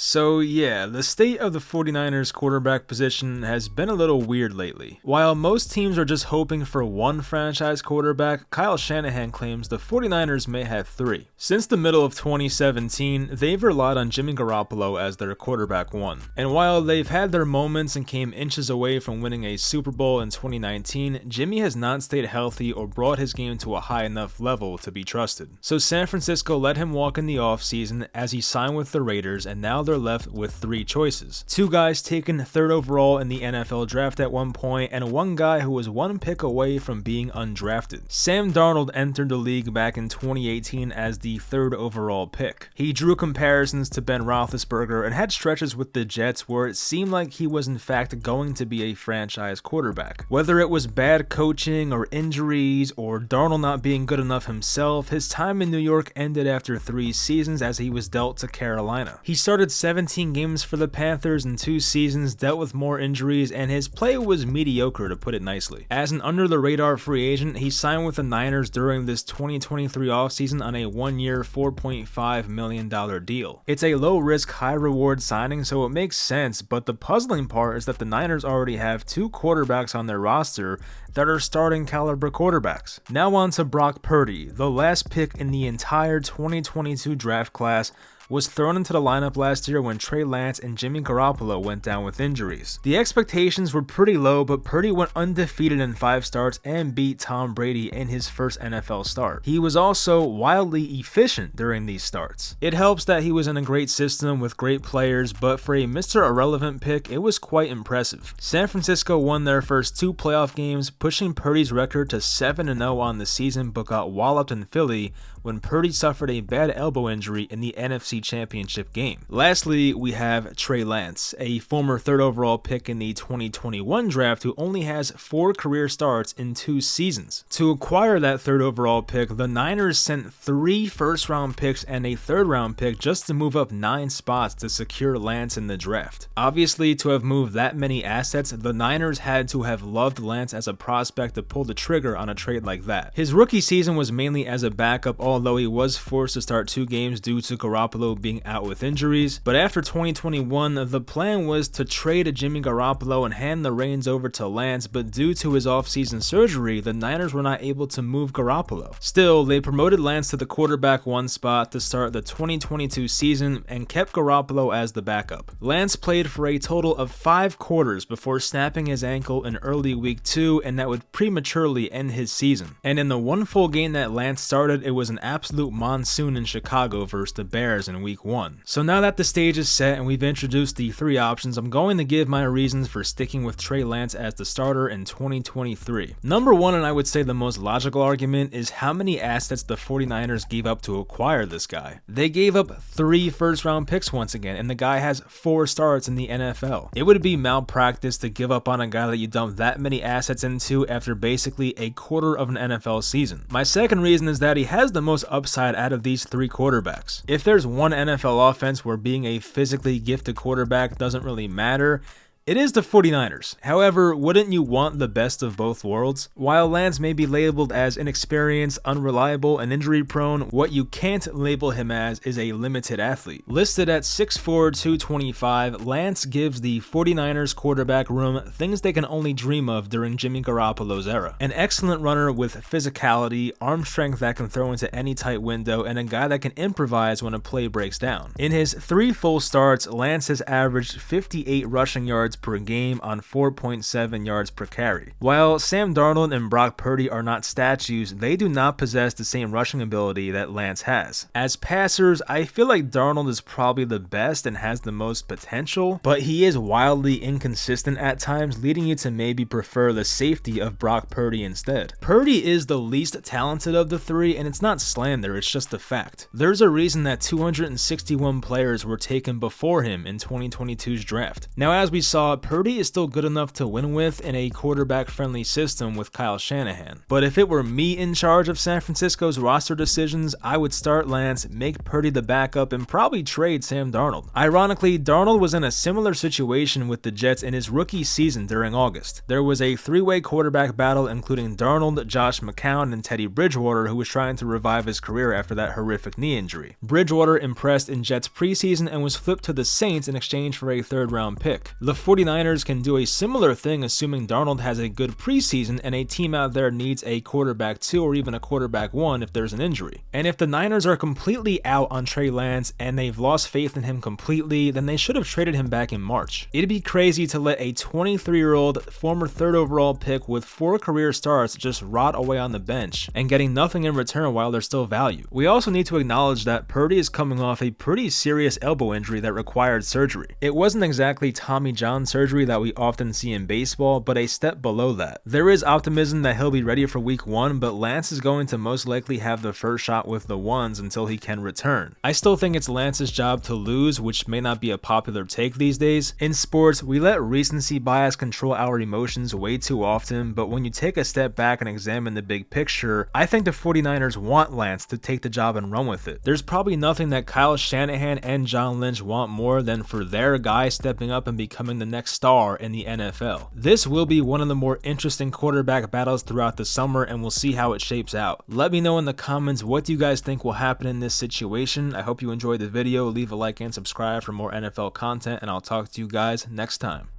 So yeah, the state of the 49ers quarterback position has been a little weird lately. While most teams are just hoping for one franchise quarterback, Kyle Shanahan claims the 49ers may have three. Since the middle of 2017, they've relied on Jimmy Garoppolo as their quarterback one. And while they've had their moments and came inches away from winning a Super Bowl in 2019, Jimmy has not stayed healthy or brought his game to a high enough level to be trusted. So San Francisco let him walk in the offseason as he signed with the Raiders, and now they're left with three choices. Two guys taken third overall in the NFL draft at one point, and one guy who was one pick away from being undrafted. Sam Darnold entered the league back in 2018 as the third overall pick. He drew comparisons to Ben Roethlisberger and had stretches with the Jets where it seemed like he was in fact going to be a franchise quarterback. Whether it was bad coaching or injuries or Darnold not being good enough himself, his time in New York ended after 3 seasons as he was dealt to Carolina. He started 17 games for the Panthers in 2 seasons, dealt with more injuries, and his play was mediocre, to put it nicely. As an under-the-radar free agent, he signed with the Niners during this 2023 offseason on a 1-year, $4.5 million deal. It's a low-risk, high-reward signing, so it makes sense, but the puzzling part is that the Niners already have 2 quarterbacks on their roster that are starting caliber quarterbacks. Now on to Brock Purdy, the last pick in the entire 2022 draft class, was thrown into the lineup last year when Trey Lance and Jimmy Garoppolo went down with injuries. The expectations were pretty low, but Purdy went undefeated in 5 starts and beat Tom Brady in his first NFL start. He was also wildly efficient during these starts. It helps that he was in a great system with great players, but for a Mr. Irrelevant pick, it was quite impressive. San Francisco won their first 2 playoff games, pushing Purdy's record to 7-0 on the season, but got walloped in Philly when Purdy suffered a bad elbow injury in the NFC Championship game. Lastly, we have Trey Lance, a former 3rd overall pick in the 2021 draft who only has 4 career starts in 2 seasons. To acquire that 3rd overall pick, the Niners sent 3 first-round picks and a 3rd-round pick just to move up 9 spots to secure Lance in the draft. Obviously, to have moved that many assets, the Niners had to have loved Lance as a prospect to pull the trigger on a trade like that. His rookie season was mainly as a backup, although he was forced to start 2 games due to Garoppolo being out with injuries. But after 2021, the plan was to trade Jimmy Garoppolo and hand the reins over to Lance, but due to his offseason surgery, the Niners were not able to move Garoppolo. Still, they promoted Lance to the quarterback 1 spot to start the 2022 season and kept Garoppolo as the backup. Lance played for a total of 5 quarters before snapping his ankle in early week 2, and that would prematurely end his season. And in the 1 full game that Lance started, it was an absolute monsoon in Chicago versus the Bears in week 1. So now that the stage is set and we've introduced the 3 options, I'm going to give my reasons for sticking with Trey Lance as the starter in 2023. Number 1, and I would say the most logical argument, is how many assets the 49ers gave up to acquire this guy. They gave up 3 first-round picks once again, and the guy has 4 starts in the NFL. It would be malpractice to give up on a guy that you dumped that many assets into after basically a quarter of an NFL season. My second reason is that he has the most upside out of these 3 quarterbacks. If there's one NFL offense where being a physically gifted quarterback doesn't really matter, it is the 49ers. However, wouldn't you want the best of both worlds? While Lance may be labeled as inexperienced, unreliable, and injury-prone, what you can't label him as is a limited athlete. Listed at 6'4", 225, Lance gives the 49ers quarterback room things they can only dream of during Jimmy Garoppolo's era. An excellent runner with physicality, arm strength that can throw into any tight window, and a guy that can improvise when a play breaks down. In his 3 full starts, Lance has averaged 58 rushing yards per game on 4.7 yards per carry. While Sam Darnold and Brock Purdy are not statues, they do not possess the same rushing ability that Lance has. As passers, I feel like Darnold is probably the best and has the most potential, but he is wildly inconsistent at times, leading you to maybe prefer the safety of Brock Purdy instead. Purdy is the least talented of the 3, and it's not slander, it's just a fact. There's a reason that 261 players were taken before him in 2022's draft. Now, as we saw saw, Purdy is still good enough to win with in a quarterback-friendly system with Kyle Shanahan. But if it were me in charge of San Francisco's roster decisions, I would start Lance, make Purdy the backup, and probably trade Sam Darnold. Ironically, Darnold was in a similar situation with the Jets in his rookie season during August. There was a three-way quarterback battle including Darnold, Josh McCown, and Teddy Bridgewater, who was trying to revive his career after that horrific knee injury. Bridgewater impressed in Jets preseason and was flipped to the Saints in exchange for a third-round pick. The 49ers can do a similar thing assuming Darnold has a good preseason and a team out there needs a quarterback 2 or even a quarterback 1 if there's an injury. And if the Niners are completely out on Trey Lance and they've lost faith in him completely, then they should have traded him back in March. It'd be crazy to let a 23-year-old former 3rd overall pick with 4 career starts just rot away on the bench and getting nothing in return while there's still value. We also need to acknowledge that Purdy is coming off a pretty serious elbow injury that required surgery. It wasn't exactly Tommy John surgery that we often see in baseball, but a step below that. There is optimism that he'll be ready for week 1, but Lance is going to most likely have the first shot with the ones until he can return. I still think it's Lance's job to lose, which may not be a popular take these days. In sports, we let recency bias control our emotions way too often, but when you take a step back and examine the big picture, I think the 49ers want Lance to take the job and run with it. There's probably nothing that Kyle Shanahan and John Lynch want more than for their guy stepping up and becoming the next star in the NFL. This will be one of the more interesting quarterback battles throughout the summer, and we'll see how it shapes out. Let me know in the comments what do you guys think will happen in this situation. I hope you enjoyed the video. Leave a like and subscribe for more NFL content, and I'll talk to you guys next time.